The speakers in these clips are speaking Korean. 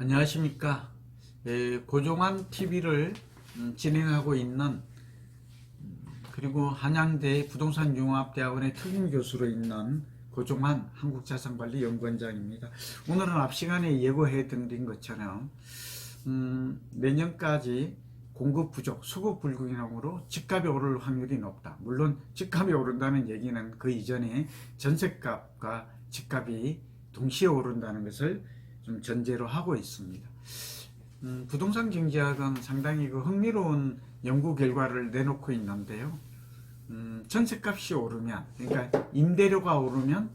안녕하십니까. 고종환 TV를 진행하고 있는, 그리고 한양대 부동산융합대학원의 특임교수로 있는 고종환 한국자산관리연구원장입니다. 오늘은 앞 시간에 예고해 드린 것처럼 내년까지 공급 부족, 수급 불균형으로 집값이 오를 확률이 높다. 물론 집값이 오른다는 얘기는 그 이전에 전세값과 집값이 동시에 오른다는 것을 좀 전제로 하고 있습니다. 부동산 경제학은 상당히 흥미로운 연구 결과를 내놓고 있는데요. 전세값이 오르면, 그러니까 임대료가 오르면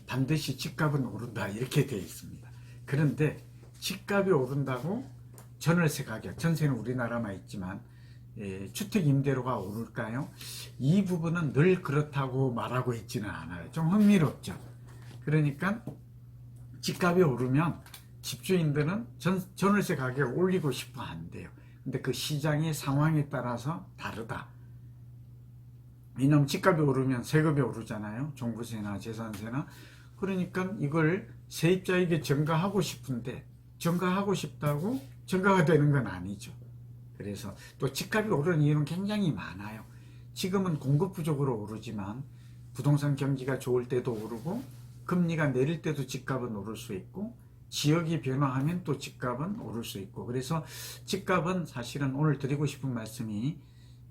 반드시 집값은 오른다, 이렇게 되어 있습니다. 그런데 집값이 오른다고 전월세 가격, 전세는 우리나라만 있지만 주택 임대료가 오를까요? 이 부분은 늘 그렇다고 말하고 있지는 않아요. 좀 흥미롭죠. 그러니까 집값이 오르면 집주인들은 전월세 가격을 올리고 싶어 한대요. 근데 그 시장의 상황에 따라서 다르다. 왜냐하면 집값이 오르면 세금이 오르잖아요. 종부세나 재산세나. 그러니까 이걸 세입자에게 전가하고 싶은데, 전가하고 싶다고 전가가 되는 건 아니죠. 그래서 또 집값이 오르는 이유는 굉장히 많아요. 지금은 공급 부족으로 오르지만 부동산 경기가 좋을 때도 오르고, 금리가 내릴 때도 집값은 오를 수 있고, 지역이 변화하면 또 집값은 오를 수 있고. 그래서 집값은 사실은 오늘 드리고 싶은 말씀이,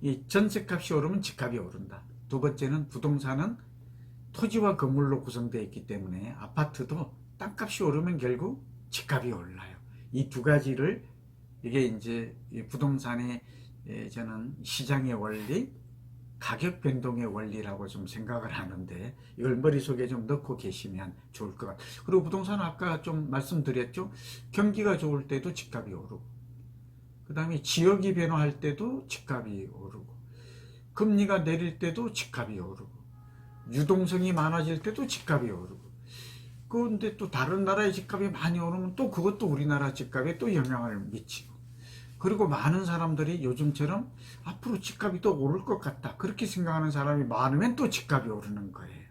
이 전세값이 오르면 집값이 오른다. 두 번째는 부동산은 토지와 건물로 구성되어 있기 때문에 아파트도 땅값이 오르면 결국 집값이 올라요. 이 두 가지를, 이게 이제 부동산의, 저는 시장의 원리, 가격 변동의 원리라고 좀 생각을 하는데, 이걸 머릿속에 좀 넣고 계시면 좋을 것 같아요. 그리고 부동산은 아까 좀 말씀드렸죠. 경기가 좋을 때도 집값이 오르고, 그 다음에 지역이 변화할 때도 집값이 오르고, 금리가 내릴 때도 집값이 오르고, 유동성이 많아질 때도 집값이 오르고. 그런데 또 다른 나라의 집값이 많이 오르면 또 그것도 우리나라 집값에 또 영향을 미치고, 그리고 많은 사람들이 요즘처럼 앞으로 집값이 또 오를 것 같다, 그렇게 생각하는 사람이 많으면 또 집값이 오르는 거예요.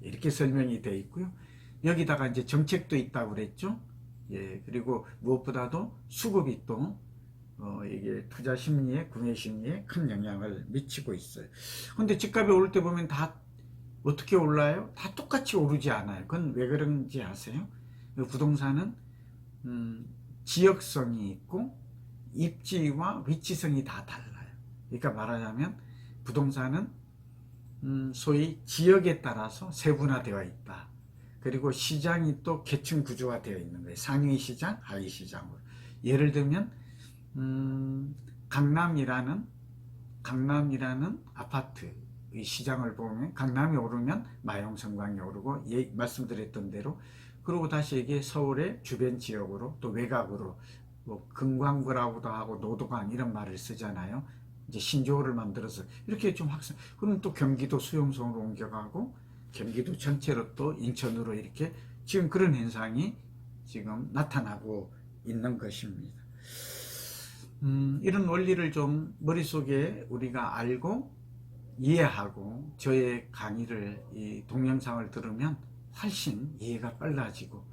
이렇게 설명이 되어 있고요. 여기다가 이제 정책도 있다고 그랬죠. 예, 그리고 무엇보다도 수급이 또 이게 투자 심리에, 구매 심리에 큰 영향을 미치고 있어요. 근데 집값이 오를 때 보면 다 어떻게 올라요? 다 똑같이 오르지 않아요. 그건 왜 그런지 아세요? 부동산은 지역성이 있고 입지와 위치성이 다 달라요. 그러니까 말하자면 부동산은 소위 지역에 따라서 세분화되어 있다. 그리고 시장이 또 계층 구조화 되어 있는 거예요. 상위 시장, 하위 시장으로. 예를 들면 강남이라는 아파트의 시장을 보면, 강남이 오르면 마용 성광이 오르고, 말씀드렸던 대로. 그리고 다시 이게 서울의 주변 지역으로, 또 외곽으로, 뭐 금광구라고도 하고 노도관 이런 말을 쓰잖아요. 이제 신조어를 만들어서 이렇게 좀 확산. 그럼 또 경기도 수용성으로 옮겨가고, 경기도 전체로 또 인천으로, 이렇게 지금 그런 현상이 지금 나타나고 있는 것입니다. 이런 원리를 좀 머릿속에 우리가 알고 이해하고, 저의 강의를, 이 동영상을 들으면 훨씬 이해가 빨라지고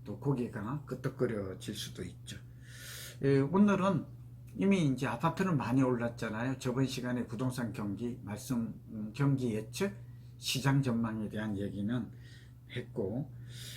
또 고개가 끄덕거려질 수도 있죠. 오늘은 이미 이제 아파트는 많이 올랐잖아요. 저번 시간에 부동산 경기 말씀, 경기 예측, 시장 전망에 대한 얘기는 했고,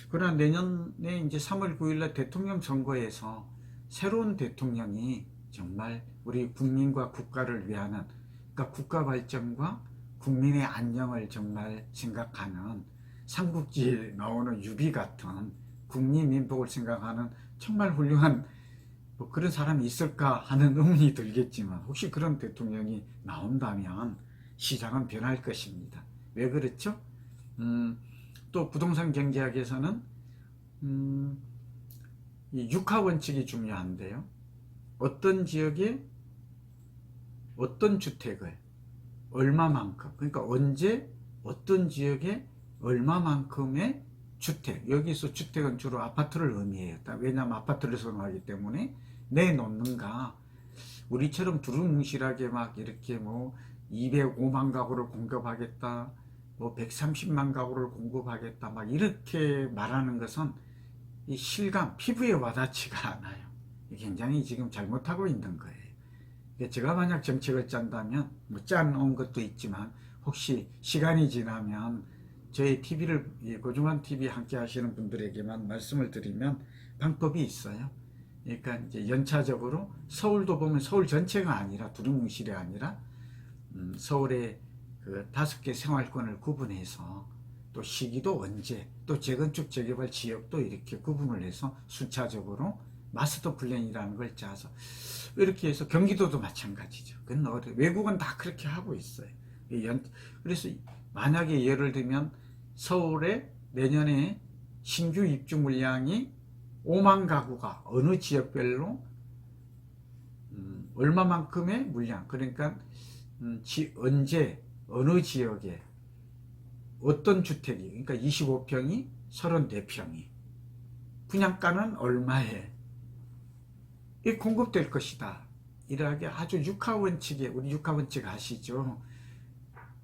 그러나 내년에 이제 3월 9일날 대통령 선거에서 새로운 대통령이 정말 우리 국민과 국가를 위하는, 그러니까 국가 발전과 국민의 안녕을 정말 생각하는, 삼국지에 나오는 유비 같은 국민민복을 생각하는 정말 훌륭한 뭐 그런 사람이 있을까 하는 의문이 들겠지만, 혹시 그런 대통령이 나온다면 시장은 변할 것입니다. 왜 그렇죠? 또 부동산 경제학에서는 이 육하원칙이 중요한데요. 어떤 지역에 어떤 주택을 얼마만큼, 그러니까 언제 어떤 지역에 얼마만큼의 주택, 여기서 주택은 주로 아파트를 의미해요. 왜냐하면 아파트를 선호하기 때문에 내놓는가. 우리처럼 두루뭉실하게 막 이렇게 뭐 205만 가구를 공급하겠다, 뭐 130만 가구를 공급하겠다, 막 이렇게 말하는 것은 이 실감, 피부에 와닿지가 않아요. 굉장히 지금 잘못하고 있는 거예요. 제가 만약 정책을 짠다면, 뭐 짜놓은 것도 있지만, 혹시 시간이 지나면 저희 TV를, 고중한 TV 함께 하시는 분들에게만 말씀을 드리면 방법이 있어요. 그러니까 이제 연차적으로 서울도 보면 서울 전체가 아니라 두리뭉실이 아니라 서울의 그 5개 생활권을 구분해서 또 시기도 언제 또 재건축 재개발 지역도 이렇게 구분을 해서 순차적으로 마스터 플랜이라는 걸 짜서 이렇게 해서 경기도도 마찬가지죠. 그건 외국은 다 그렇게 하고 있어요. 그래서 만약에 예를 들면 서울에 내년에 신규 입주 물량이 5만 가구가 어느 지역별로 얼마만큼의 물량, 그러니까 언제 어느 지역에 어떤 주택이, 그러니까 25평이 34평이 분양가는 얼마에 공급될 것이다. 이렇게 아주 육하원칙에, 우리 육하원칙 아시죠?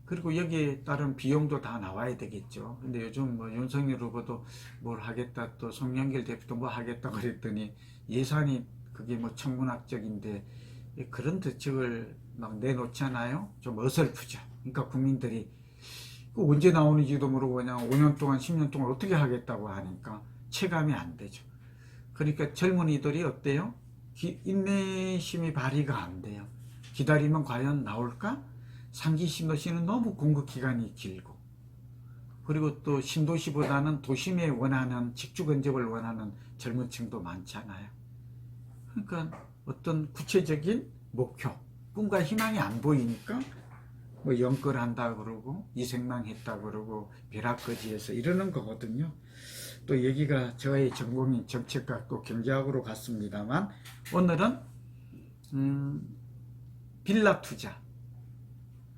그리고 여기에 따른 비용도 다 나와야 되겠죠. 근데 요즘 뭐 윤석열 후보도 뭘 하겠다, 또 송영길 대표도 뭐 하겠다 그랬더니 예산이 그게 뭐 천문학적인데 그런 대책을 막 내놓잖아요. 좀 어설프죠. 그러니까 국민들이 언제 나오는지도 모르고 그냥 5년 동안 10년 동안 어떻게 하겠다고 하니까 체감이 안 되죠. 그러니까 젊은이들이 어때요? 인내심이 발휘가 안 돼요. 기다리면 과연 나올까? 상기 신도시는 너무 공급 기간이 길고, 그리고 또 신도시보다는 도심에 원하는 직주 근접을 원하는 젊은 층도 많잖아요. 그러니까 어떤 구체적인 목표, 꿈과 희망이 안 보이니까 뭐 연끌한다 그러고 이생망했다 그러고 벼락거지에서 이러는 거거든요. 또 여기가 저의 전공인 정책과 또 경제학으로 갔습니다만, 오늘은 빌라 투자,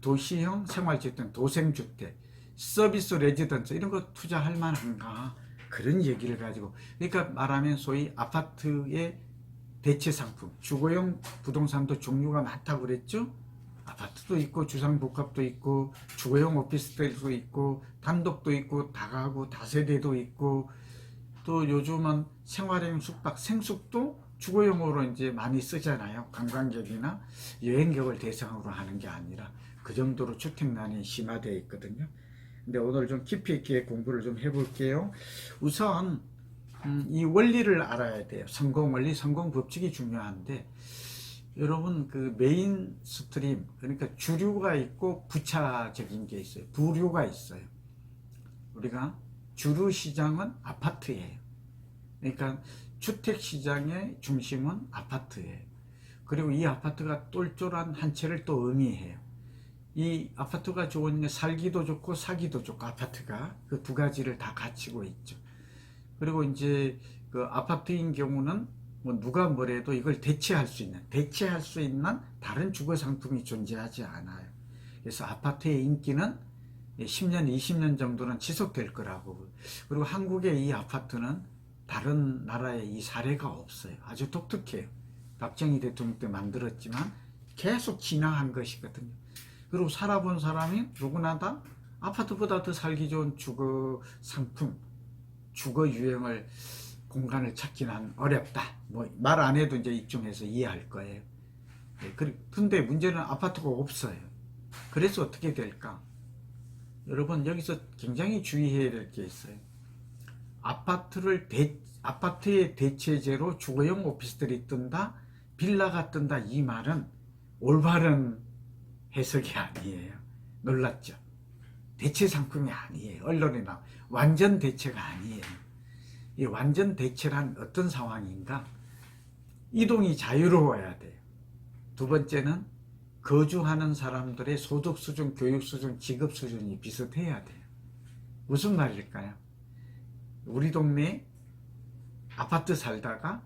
도시형 생활주택, 도생주택, 서비스 레지던스 이런 거 투자할 만한가, 그런 얘기를 가지고, 그러니까 말하면 소위 아파트의 대체 상품, 주거용 부동산도 종류가 많다고 그랬죠. 아파트도 있고 주상복합도 있고 주거용 오피스텔도 있고 단독도 있고 다가구 다세대도 있고, 또 요즘은 생활형 숙박, 생숙도 주거용으로 이제 많이 쓰잖아요. 관광객이나 여행객을 대상으로 하는 게 아니라 그 정도로 주택난이 심화되어 있거든요. 근데 오늘 좀 깊이 있게 공부를 좀 해볼게요. 우선 이 원리를 알아야 돼요. 성공 원리, 성공 법칙이 중요한데, 여러분 그 메인 스트림, 그러니까 주류가 있고 부차적인 게 있어요. 부류가 있어요. 우리가 주류 시장은 아파트예요. 그러니까 주택 시장의 중심은 아파트예요. 그리고 이 아파트가 똘똘한 한 채를 또 의미해요. 이 아파트가 좋은 게 살기도 좋고 사기도 좋고, 아파트가 그 두 가지를 다 갖추고 있죠. 그리고 이제 그 아파트인 경우는 뭐 누가 뭐래도 이걸 대체할 수 있는 다른 주거 상품이 존재하지 않아요. 그래서 아파트의 인기는 10년, 20년 정도는 지속될 거라고. 그리고 한국의 이 아파트는 다른 나라에 이 사례가 없어요. 아주 독특해요. 박정희 대통령 때 만들었지만 계속 진화한 것이거든요. 그리고 살아본 사람이 누구나 다 아파트보다 더 살기 좋은 주거 상품, 주거 유형을, 공간을 찾기는 어렵다. 뭐 말 안 해도 이제 이쯤에서 이해할 거예요. 근데 문제는 아파트가 없어요. 그래서 어떻게 될까? 여러분 여기서 굉장히 주의해야 될 게 있어요. 아파트의 대체제로 주거용 오피스텔이 뜬다, 빌라가 뜬다, 이 말은 올바른 해석이 아니에요. 놀랐죠? 대체 상품이 아니에요. 언론에 나와 완전 대체가 아니에요. 이 완전 대체란 어떤 상황인가? 이동이 자유로워야 돼요. 두 번째는 거주하는 사람들의 소득 수준, 교육 수준, 직업 수준이 비슷해야 돼요. 무슨 말일까요? 우리 동네에 아파트 살다가,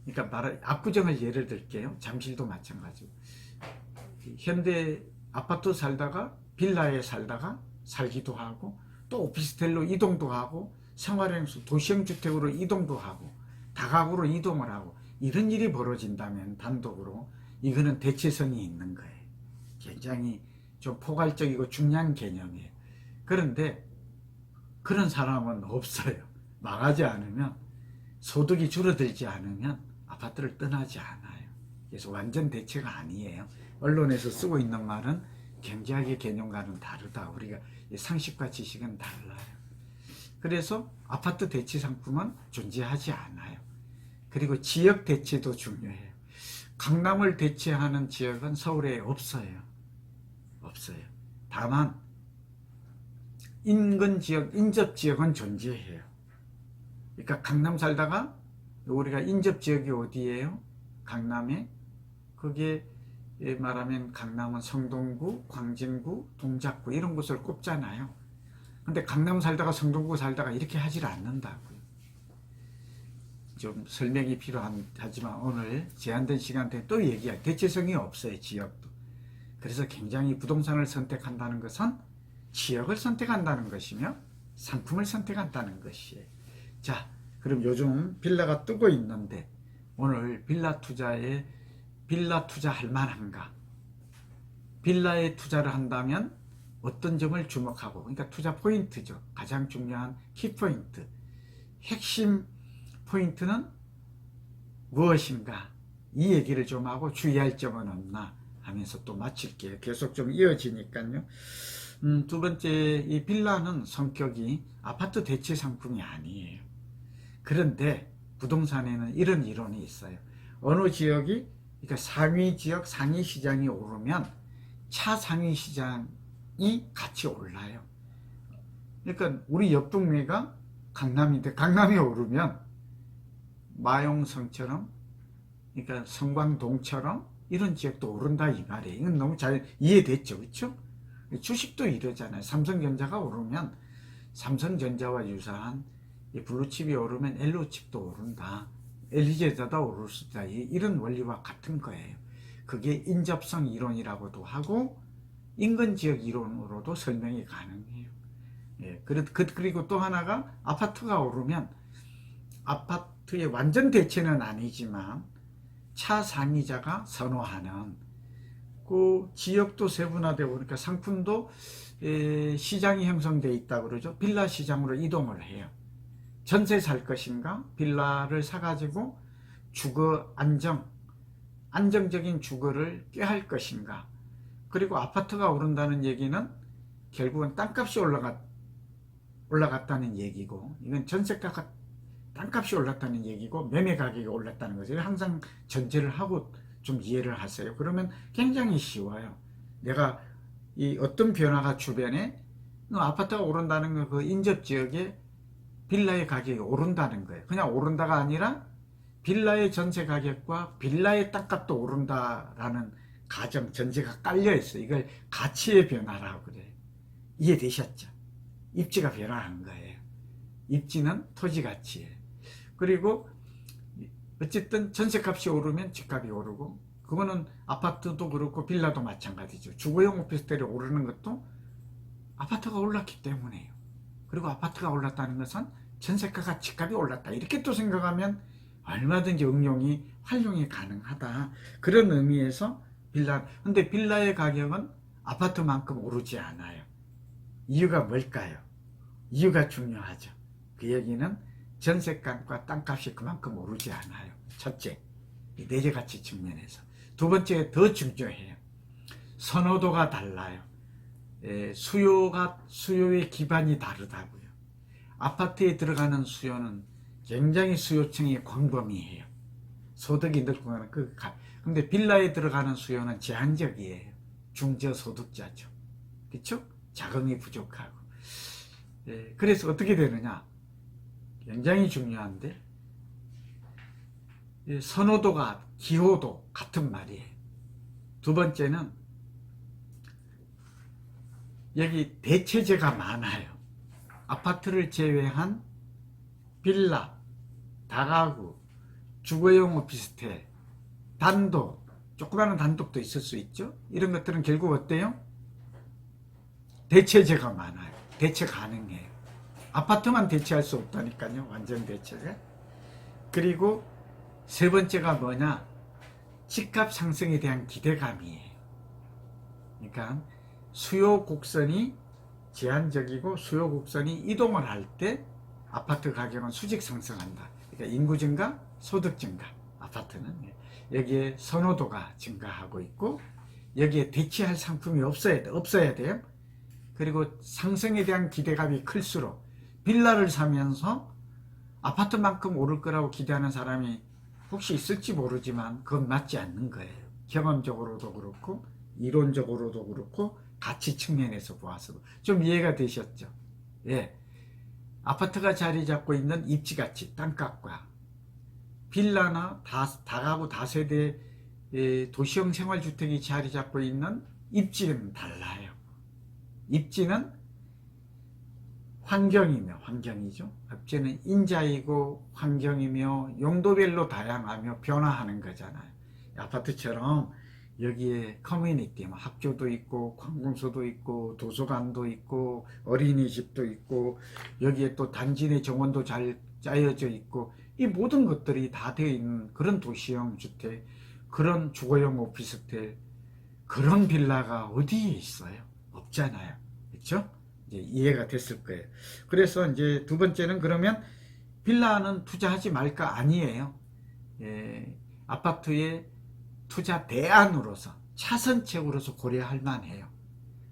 그러니까 압구정을 예를 들게요. 잠실도 마찬가지고. 현대 아파트 살다가 빌라에 살다가 살기도 하고, 또 오피스텔로 이동도 하고, 생활형 도시형 주택으로 이동도 하고, 다가구로 이동을 하고, 이런 일이 벌어진다면 단독으로 이거는 대체성이 있는 거예요. 굉장히 좀 포괄적이고 중요한 개념이에요. 그런데 그런 사람은 없어요. 망하지 않으면 소득이 줄어들지 않으면 아파트를 떠나지 않아요. 그래서 완전 대체가 아니에요. 언론에서 쓰고 있는 말은 경제학의 개념과는 다르다. 우리가 상식과 지식은 달라요. 그래서 아파트 대체 상품은 존재하지 않아요. 그리고 지역 대체도 중요해요. 강남을 대체하는 지역은 서울에 없어요. 없어요. 다만 인근 지역, 인접 지역은 존재해요. 그러니까 강남 살다가 우리가 인접 지역이 어디예요? 강남에 그게 말하면 강남은 성동구, 광진구, 동작구 이런 곳을 꼽잖아요. 근데 강남 살다가 성동구 살다가 이렇게 하질 않는다고요. 좀 설명이 필요하지만 오늘 제한된 시간대에 또 얘기할 대체성이 없어요. 지역도. 그래서 굉장히 부동산을 선택한다는 것은 지역을 선택한다는 것이며 상품을 선택한다는 것이에요. 자, 그럼 요즘 빌라가 뜨고 있는데 오늘 빌라 투자할 만한가? 빌라에 투자를 한다면 어떤 점을 주목하고, 그러니까 투자 포인트죠. 가장 중요한 키포인트. 핵심 포인트는 무엇인가? 이 얘기를 좀 하고 주의할 점은 없나 하면서 또 마칠게요. 계속 좀 이어지니까요. 두 번째, 이 빌라는 성격이 아파트 대체 상품이 아니에요. 그런데 부동산에는 이런 이론이 있어요. 어느 지역이, 그러니까 상위 지역, 상위 시장이 오르면 차상위 시장이 같이 올라요. 그러니까 우리 옆 동네가 강남인데 강남이 오르면 마용성처럼, 그러니까 성광동처럼 이런 지역도 오른다 이 말이에요. 이건 너무 잘 이해됐죠, 그렇죠? 주식도 이러잖아요. 삼성전자가 오르면 삼성전자와 유사한 블루칩이 오르면 엘로칩도 오른다. LG전자도 오를 수 있다. 이런 원리와 같은 거예요. 그게 인접성 이론이라고도 하고 인근 지역 이론으로도 설명이 가능해요. 예, 그리고 또 하나가 아파트가 오르면 아파트의 완전 대체는 아니지만 차상위자가 선호하는 그 지역도 세분화되고 그러니까 상품도 시장이 형성되어 있다고 그러죠. 빌라 시장으로 이동을 해요. 전세 살 것인가? 빌라를 사가지고 주거 안정적인 주거를 꾀할 것인가? 그리고 아파트가 오른다는 얘기는 결국은 땅값이 올라갔다는 얘기고, 이건 전세가가 땅값이 올랐다는 얘기고 매매 가격이 올랐다는 거죠. 항상 전제를 하고 좀 이해를 하세요. 그러면 굉장히 쉬워요. 내가 이 어떤 변화가 주변에 아파트가 오른다는 거, 그 인접 지역에 빌라의 가격이 오른다는 거예요. 그냥 오른다가 아니라 빌라의 전세 가격과 빌라의 땅값도 오른다라는 가정 전제가 깔려 있어요. 이걸 가치의 변화라고 그래요. 이해되셨죠? 입지가 변화한 거예요. 입지는 토지 가치예요. 그리고 어쨌든 전세값이 오르면 집값이 오르고, 그거는 아파트도 그렇고 빌라도 마찬가지죠. 주거용 오피스텔이 오르는 것도 아파트가 올랐기 때문에요. 그리고 아파트가 올랐다는 것은 전세가가 집값이 올랐다. 이렇게 또 생각하면 얼마든지 활용이 가능하다. 그런 의미에서 근데 빌라의 가격은 아파트만큼 오르지 않아요. 이유가 뭘까요? 이유가 중요하죠. 그 얘기는 전세값과 땅값이 그만큼 오르지 않아요. 첫째, 내재가치 측면에서. 두 번째, 더 중요해요. 선호도가 달라요. 수요의 기반이 다르다고요. 아파트에 들어가는 수요는 굉장히 수요층이 광범위해요. 소득이 늘고 가는 근데 빌라에 들어가는 수요는 제한적이에요. 중저소득자죠. 그렇죠? 자금이 부족하고. 그래서 어떻게 되느냐? 굉장히 중요한데, 선호도가, 기호도 같은 말이에요. 두 번째는 여기 대체재가 많아요. 아파트를 제외한 빌라, 다가구, 주거용 오피스텔, 단독, 조그마한 단독도 있을 수 있죠. 이런 것들은 결국 어때요? 대체재가 많아요. 대체 가능해요. 아파트만 대체할 수 없다니까요. 완전 대체가. 그리고 세 번째가 뭐냐? 집값 상승에 대한 기대감이에요. 그러니까 수요 곡선이 제한적이고 수요 곡선이 이동을 할 때 아파트 가격은 수직 상승한다. 그러니까 인구 증가, 소득 증가, 아파트는 여기에 선호도가 증가하고 있고 여기에 대체할 상품이 없어야 돼요. 그리고 상승에 대한 기대감이 클수록 빌라를 사면서 아파트만큼 오를 거라고 기대하는 사람이 혹시 있을지 모르지만 그건 맞지 않는 거예요. 경험적으로도 그렇고 이론적으로도 그렇고 가치 측면에서 보아서도 좀 이해가 되셨죠? 예. 아파트가 자리 잡고 있는 입지가치, 땅값과 빌라나 다가구 다세대 도시형 생활주택이 자리 잡고 있는 입지는 달라요. 입지는 환경이죠. 입지는 인자이고 환경이며 용도별로 다양하며 변화하는 거잖아요. 아파트처럼 여기에 커뮤니티, 학교도 있고 관공서도 있고 도서관도 있고 어린이집도 있고 여기에 또 단지 내 정원도 잘 짜여져 있고 이 모든 것들이 다 되어 있는 그런 도시형 주택, 그런 주거용 오피스텔, 그런 빌라가 어디에 있어요? 없잖아요. 그렇죠? 이제 이해가 됐을 거예요. 그래서 이제 두 번째는 그러면 빌라는 투자하지 말까? 아니에요. 아파트에 투자 대안으로서 차선책으로서 고려할 만해요.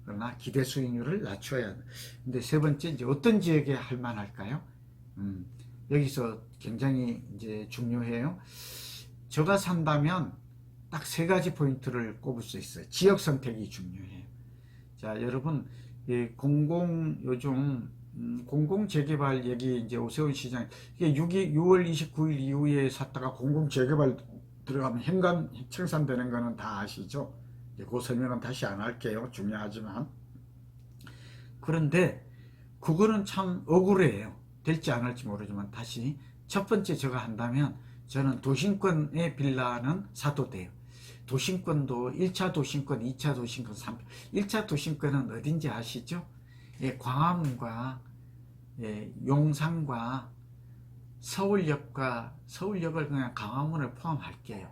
그러나 기대 수익률을 낮춰야 합니다. 근데 세 번째 이제 어떤 지역에 할 만할까요? 여기서 굉장히 이제 중요해요. 제가 산다면 딱 세 가지 포인트를 꼽을 수 있어요. 지역 선택이 중요해요. 자, 여러분, 요즘 공공 재개발 얘기 이제 오세훈 시장 이게 6월 29일 이후에 샀다가 공공 재개발 들어가면 현관 청산되는 거는 다 아시죠? 그 설명은 다시 안 할게요. 중요하지만. 그런데 그거는 참 억울해요. 될지 안 할지 모르지만 다시 첫 번째 제가 한다면 저는 도심권의 빌라는 사도 돼요. 도심권도 1차 도심권, 2차 도심권, 3차. 1차 도심권은 어딘지 아시죠? 광화문과 용산과 서울역을 그냥 광화문을 포함할게요.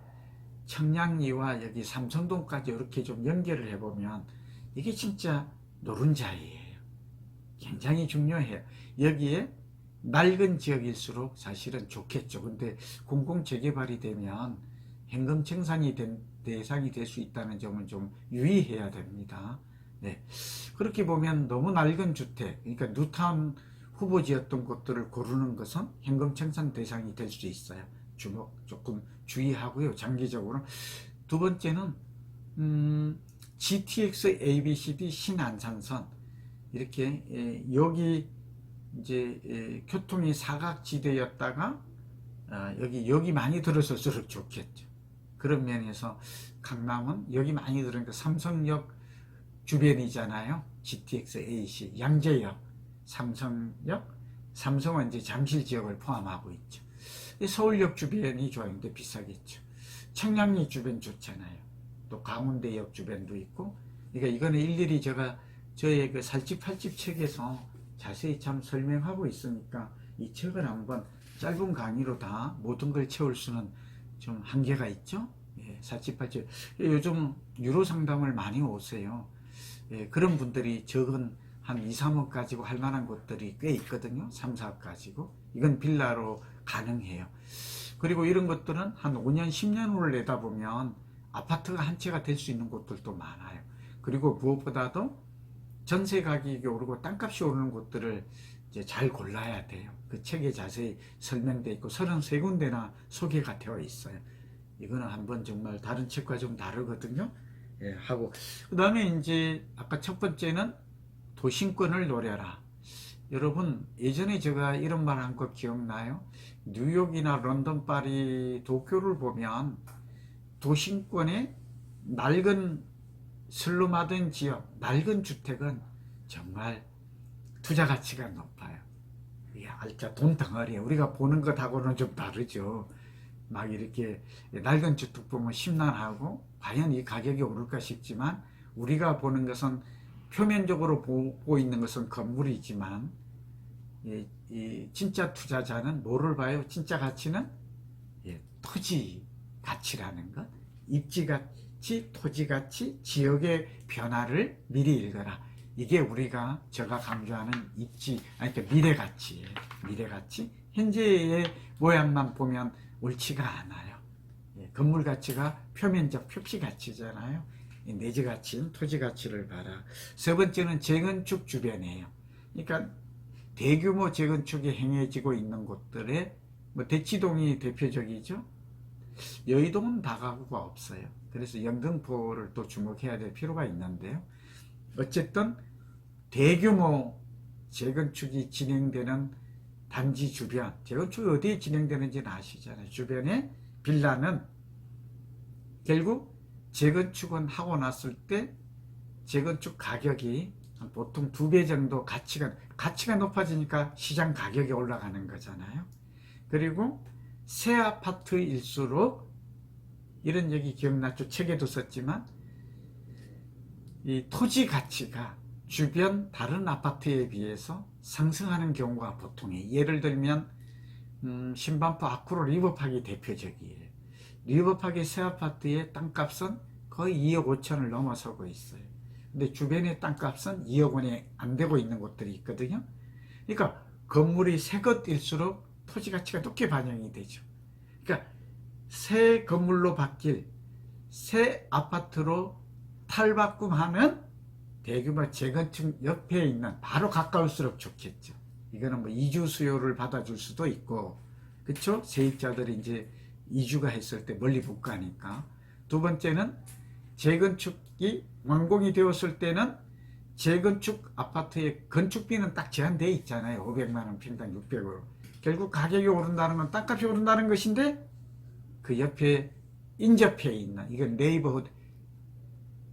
청량리와 여기 삼성동까지 이렇게 좀 연결을 해보면 이게 진짜 노른자이에요. 굉장히 중요해요. 여기에 낡은 지역일수록 사실은 좋겠죠. 근데 공공재개발이 되면 현금 청산이 대상이 될 수 있다는 점은 좀 유의해야 됩니다. 네. 그렇게 보면 너무 낡은 주택, 그러니까 뉴타운 후보지였던 곳들을 고르는 것은 현금 청산 대상이 될 수 있어요. 조금 주의하고요. 장기적으로. 두 번째는 GTX ABCD 신안산선 이렇게 여기 이제 교통이 사각지대였다가 여기 많이 들어설수록 좋겠죠. 그런 면에서 강남은 여기 많이 들으니까 삼성역 주변이잖아요. GTX AC 양재역, 삼성역, 삼성은 이제 잠실 지역을 포함하고 있죠. 서울역 주변이 좋아요. 근데 비싸겠죠. 청량리 주변 좋잖아요. 또 강원대역 주변도 있고. 그러니까 이거는 일일이 저의 그 살집 팔집 책에서 자세히 참 설명하고 있으니까 이 책을 한번 짧은 강의로 다 모든 걸 채울 수는 좀 한계가 있죠. 살집 팔집. 요즘 유로 상담을 많이 오세요. 그런 분들이 적은 한 2, 3억 가지고 할 만한 곳들이 꽤 있거든요. 3, 4억 가지고. 이건 빌라로 가능해요. 그리고 이런 것들은 한 5년, 10년 후를 내다보면 아파트가 한 채가 될 수 있는 곳들도 많아요. 그리고 무엇보다도 전세 가격이 오르고 땅값이 오르는 곳들을 이제 잘 골라야 돼요. 그 책에 자세히 설명되어 있고 33군데나 소개가 되어 있어요. 이거는 한번 정말 다른 책과 좀 다르거든요. 하고 그 다음에 이제 아까 첫 번째는 도심권을 노려라. 여러분 예전에 제가 이런 말 한 거 기억나요? 뉴욕이나 런던, 파리, 도쿄를 보면 도심권의 낡은 슬럼화된 지역, 낡은 주택은 정말 투자 가치가 높아요. 알짜 돈 덩어리에 우리가 보는 것하고는 좀 다르죠. 막 이렇게 낡은 주택 보면 심란하고 과연 이 가격이 오를까 싶지만 우리가 보는 것은 표면적으로 보고 있는 것은 건물이지만 이 진짜 투자자는 뭐를 봐요? 진짜 가치는 토지 가치라는 것, 입지 가치, 토지 가치, 지역의 변화를 미리 읽어라. 이게 제가 강조하는 그러니까 미래 가치예요. 미래 가치, 현재의 모양만 보면 옳지가 않아요. 건물 가치가 표면적 표피 가치잖아요. 내지 가치인 토지 가치를 봐라. 세 번째는 재건축 주변이에요. 그러니까 대규모 재건축이 행해지고 있는 곳들에 대치동이 대표적이죠. 여의도는 다가구가 없어요. 그래서 영등포를 또 주목해야 될 필요가 있는데요. 어쨌든 대규모 재건축이 진행되는 단지 주변, 재건축이 어디에 진행되는지는 아시잖아요. 주변에 빌라는 결국 재건축은 하고 났을 때 재건축 가격이 보통 2배 정도 가치가 높아지니까 시장 가격이 올라가는 거잖아요. 그리고 새 아파트일수록 이런 얘기 기억났죠? 책에도 썼지만 이 토지 가치가 주변 다른 아파트에 비해서 상승하는 경우가 보통이에요. 예를 들면 신반포 아쿠로 리버팍이 대표적이에요. 리버팍의 새 아파트의 땅값은 거의 2억 5천을 넘어서고 있어요. 근데 주변의 땅값은 2억 원이 안 되고 있는 곳들이 있거든요. 그러니까 건물이 새 것일수록 토지 가치가 높게 반영이 되죠. 그러니까 새 건물로 바뀔 새 아파트로 탈바꿈하면 대규모 재건축 옆에 있는 바로 가까울수록 좋겠죠. 이거는 이주 수요를 받아줄 수도 있고, 그렇죠? 세입자들이 이제 이주가 했을 때 멀리 못 가니까. 두 번째는 재건축이 완공이 되었을 때는 재건축 아파트의 건축비는 딱 제한되어 있잖아요. 500만 원 평당 600으로. 결국 가격이 오른다는 건 땅값이 오른다는 것인데 그 옆에 인접해 있는 이건 네이버ಹು드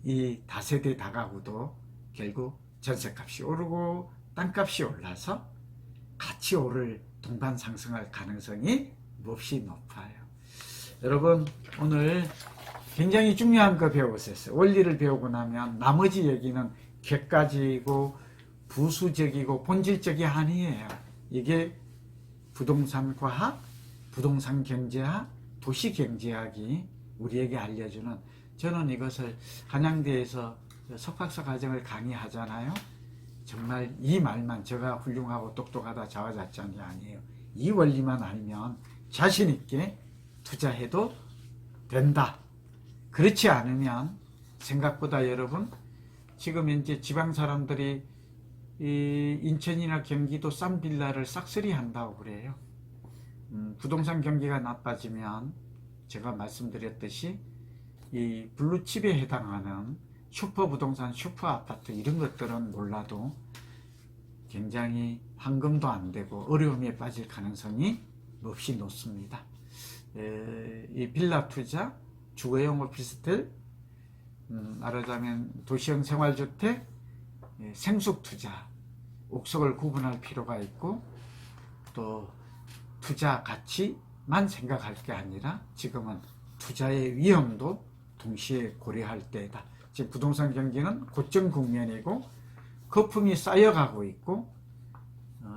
이 다세대 다가구도 결국 전세값이 오르고 땅값이 올라서 같이 오를 동반 상승할 가능성이 몹시 높아요. 여러분 오늘 굉장히 중요한 거 배우셨어요. 원리를 배우고 나면 나머지 얘기는 객관적이고 부수적이고 본질적이 아니에요. 이게 부동산 과학, 부동산 경제학, 도시 경제학이 우리에게 알려주는, 저는 이것을 한양대에서 석박사 과정을 강의하잖아요. 정말 이 말만 제가 훌륭하고 똑똑하다 자화자찬이 아니에요. 이 원리만 알면 자신 있게 투자해도 된다. 그렇지 않으면 생각보다 여러분 지금 현재 지방 사람들이 이 인천이나 경기도 싼 빌라를 싹쓸이 한다고 그래요. 부동산 경기가 나빠지면 제가 말씀드렸듯이 이 블루칩에 해당하는 슈퍼 부동산, 슈퍼 아파트 이런 것들은 몰라도 굉장히 환금도 안 되고 어려움에 빠질 가능성이 몹시 높습니다. 이 빌라 투자, 주거용 오피스텔, 말하자면 도시형 생활주택, 생숙 투자, 옥석을 구분할 필요가 있고 또 투자 가치만 생각할 게 아니라 지금은 투자의 위험도 동시에 고려할 때다. 지금 부동산 경기는 고점 국면이고 거품이 쌓여가고 있고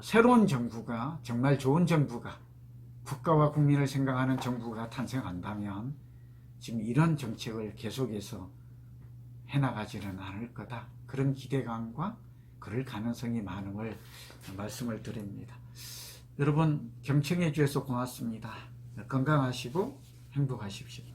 새로운 정부가 정말 좋은 정부가 국가와 국민을 생각하는 정부가 탄생한다면 지금 이런 정책을 계속해서 해나가지는 않을 거다. 그런 기대감과 그럴 가능성이 많음을 말씀을 드립니다. 여러분 경청해 주셔서 고맙습니다. 건강하시고 행복하십시오.